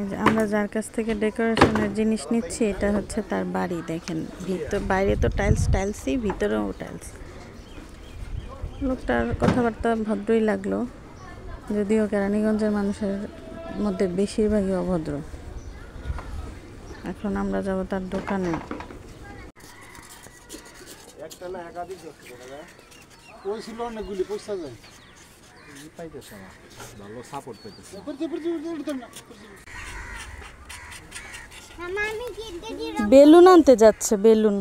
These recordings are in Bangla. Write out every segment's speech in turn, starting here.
এই যে আমরা যার কাছ থেকে ডেকোরেশনের জিনিস নিচ্ছি এটা হচ্ছে তার বাড়ি। দেখেন বাইরে তো টাইলসই, ভিতরেও টাইলস। লোকটার কথাবার্তা ভদ্রই লাগলো, যদিও কেরানীগঞ্জের মানুষের মধ্যে বেশিরভাগই অভদ্র। এখন আমরা যাব তার দোকানে। একটা না একাধিক ওই ছিল অনেকগুলি পয়সা যায় পাইতেছে না, ভালো সাপোর্ট পাইতেছে। বেলুন আনতে যাচ্ছে, বেলুন।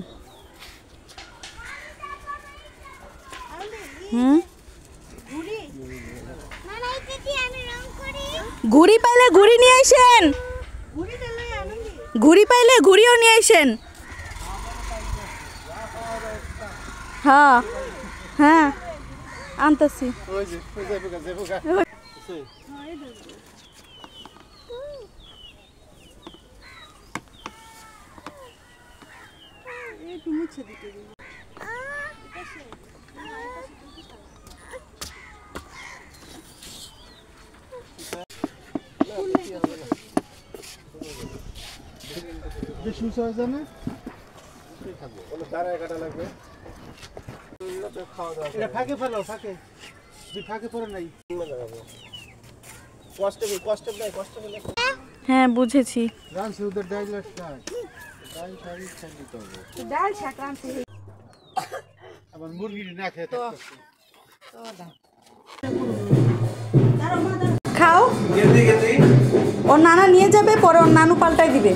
ঘুড়ি পাইলে ঘুড়ি নিয়ে আসেন, ঘুড়ি পাইলে ঘুড়িও নিয়ে আসেন। হ্যাঁ হ্যাঁ আনতেছি। হ্যাঁ বুঝেছি। খাও, ওর নানা নিয়ে যাবে, পরে ওর নানু পাল্টাই দিবে।